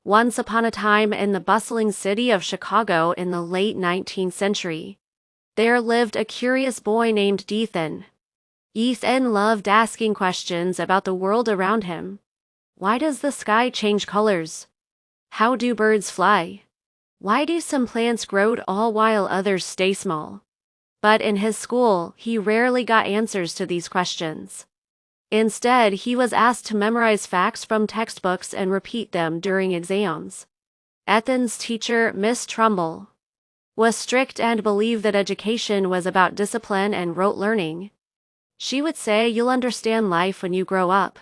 Once upon a time in the bustling city of Chicago in the late 19th century, there lived a curious boy named Ethan. Ethan loved asking questions about the world around him. Why does the sky change colors? How do birds fly? Why do some plants grow tall while others stay small? But in his school, he rarely got answers to these questions. Instead, he was asked to memorize facts from textbooks and repeat them during exams. Ethan's teacher, Miss Trumbull, was strict and believed that education was about discipline and rote learning. She would say, "You'll understand life when you grow up.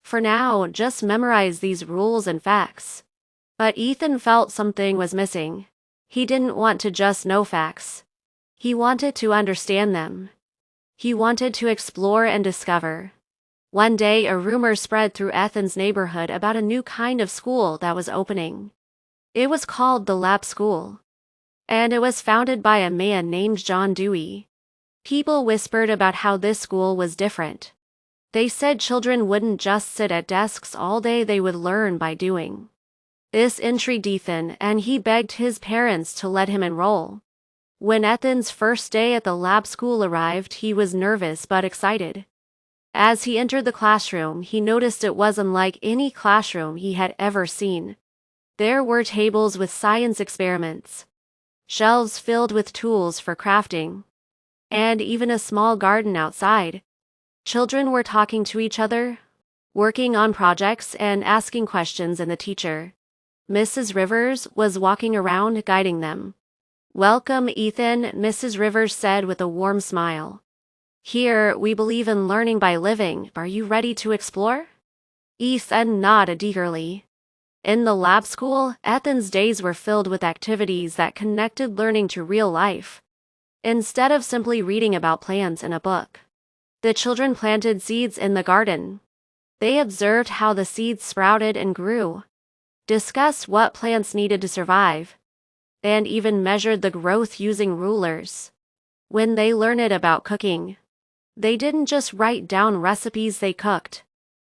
For now, just memorize these rules and facts." But Ethan felt something was missing. He didn't want to just know facts. He wanted to understand them. He wanted to explore and discover. One day, a rumor spread through Ethan's neighborhood about a new kind of school that was opening. It was called the Lab School, and it was founded by a man named John Dewey. People whispered about how this school was different. They said children wouldn't just sit at desks all day, they would learn by doing. This intrigued Ethan, and he begged his parents to let him enroll. When Ethan's first day at the Lab School arrived, he was nervous but excited. As he entered the classroom, he noticed it was unlike any classroom he had ever seen. There were tables with science experiments, shelves filled with tools for crafting, and even a small garden outside. Children were talking to each other, working on projects, and asking questions, and the teacher, Mrs. Rivers, was walking around guiding them. "Welcome, Ethan," Mrs. Rivers said with a warm smile. "Here, we believe in learning by living. Are you ready to explore?" Ethan nodded eagerly. In the lab school, Ethan's days were filled with activities that connected learning to real life. Instead of simply reading about plants in a book, the children planted seeds in the garden. They observed how the seeds sprouted and grew, discussed what plants needed to survive, and even measured the growth using rulers. When they learned about cooking, they didn't just write down recipes, they cooked.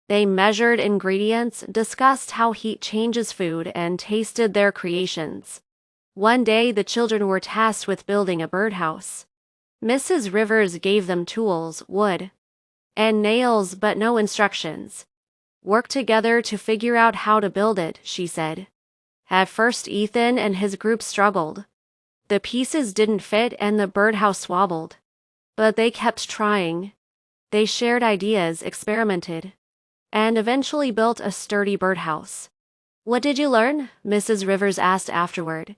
They measured ingredients, discussed how heat changes food, and tasted their creations. One day, the children were tasked with building a birdhouse. Mrs. Rivers gave them tools, wood, and nails, but no instructions. "Work together to figure out how to build it," she said. At first, Ethan and his group struggled. The pieces didn't fit and the birdhouse wobbled. But they kept trying. They shared ideas, experimented, and eventually built a sturdy birdhouse. "What did you learn?" Mrs. Rivers asked afterward.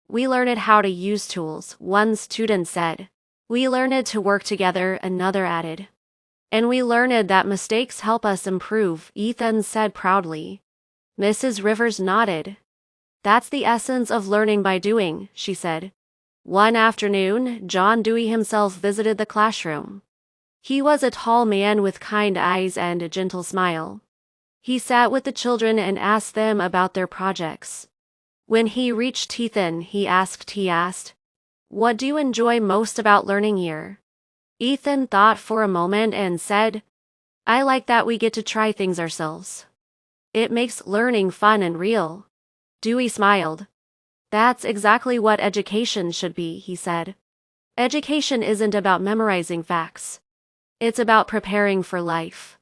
"We learned how to use tools," one student said. "We learned to work together," another added. "And we learned that mistakes help us improve," Ethan said proudly. Mrs. Rivers nodded. "That's the essence of learning by doing," she said. One afternoon, John Dewey himself visited the classroom. He was a tall man with kind eyes and a gentle smile. He sat with the children and asked them about their projects. When he reached Ethan, he asked, "What do you enjoy most about learning here?" Ethan thought for a moment and said, "I like that we get to try things ourselves. It makes learning fun and real." Dewey smiled. "That's exactly what education should be," he said. "Education isn't about memorizing facts. It's about preparing for life.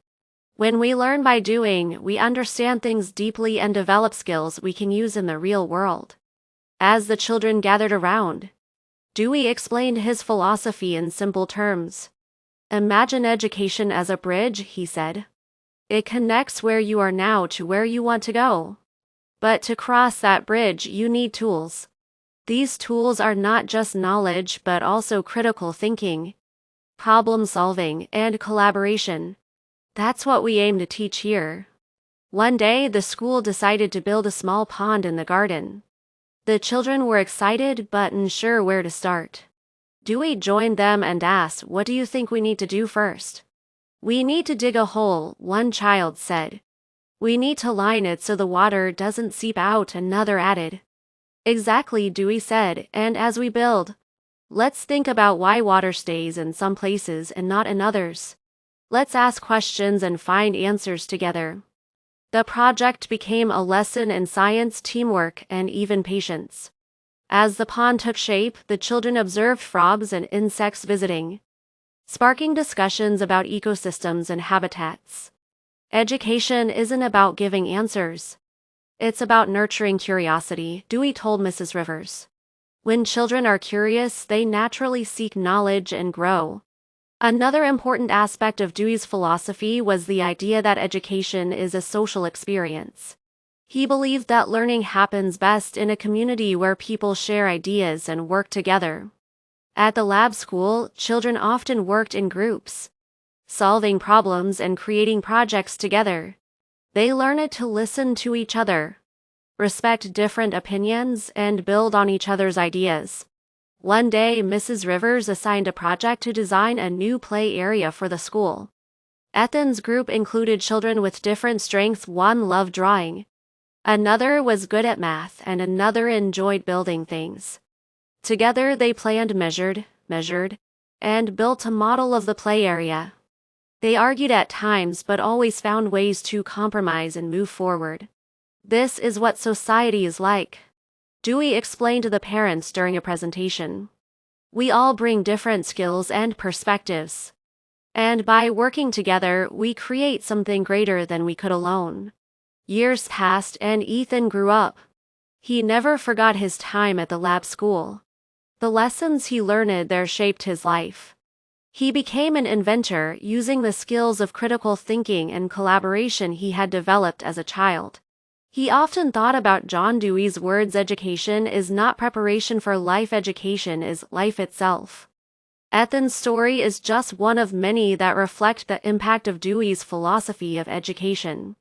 When we learn by doing, we understand things deeply and develop skills we can use in the real world." As the children gathered around, Dewey explained his philosophy in simple terms. "Imagine education as a bridge," he said. "It connects where you are now to where you want to go. But to cross that bridge, you need tools. These tools are not just knowledge, but also critical thinking, problem solving, and collaboration. That's what we aim to teach here." One day, the school decided to build a small pond in the garden. The children were excited but unsure where to start. Dewey joined them and asked, "What do you think we need to do first?" "We need to dig a hole," one child said. "We need to line it so the water doesn't seep out," another added. "Exactly," Dewey said, "and as we build, let's think about why water stays in some places and not in others. Let's ask questions and find answers together." The project became a lesson in science, teamwork, and even patience. As the pond took shape, the children observed frogs and insects visiting, sparking discussions about ecosystems and habitats. Education isn't about giving answers. It's about nurturing curiosity, Dewey told Mrs. Rivers. When children are curious, they naturally seek knowledge and grow. Another important aspect of Dewey's philosophy was the idea that education is a social experience. He believed that learning happens best in a community where people share ideas and work together. At the lab school, children often worked in groups, solving problems and creating projects together. They learned to listen to each other, respect different opinions, and build on each other's ideas. One day, Mrs. Rivers assigned a project to design a new play area for the school. Ethan's group included children with different strengths. One loved drawing, another was good at math, and another enjoyed building things. Together they planned, measured, and built a model of the play area. They argued at times but always found ways to compromise and move forward. This is what society is like, Dewey explained to the parents during a presentation. We all bring different skills and perspectives. And by working together, we create something greater than we could alone. Years passed and Ethan grew up. He never forgot his time at the lab school. The lessons he learned there shaped his life. He became an inventor using the skills of critical thinking and collaboration he had developed as a child. He often thought about John Dewey's words: education is not preparation for life, education is life itself. Ethan's story is just one of many that reflect the impact of Dewey's philosophy of education.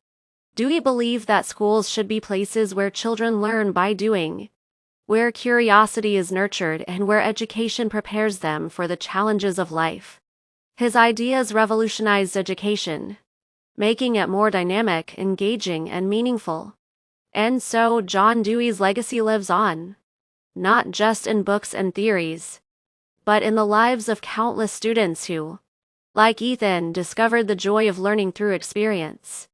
Dewey believed that schools should be places where children learn by doing, where curiosity is nurtured, and where education prepares them for the challenges of life. His ideas revolutionized education, making it more dynamic, engaging, and meaningful. And so John Dewey's legacy lives on, not just in books and theories, but in the lives of countless students who, like Ethan, discovered the joy of learning through experience.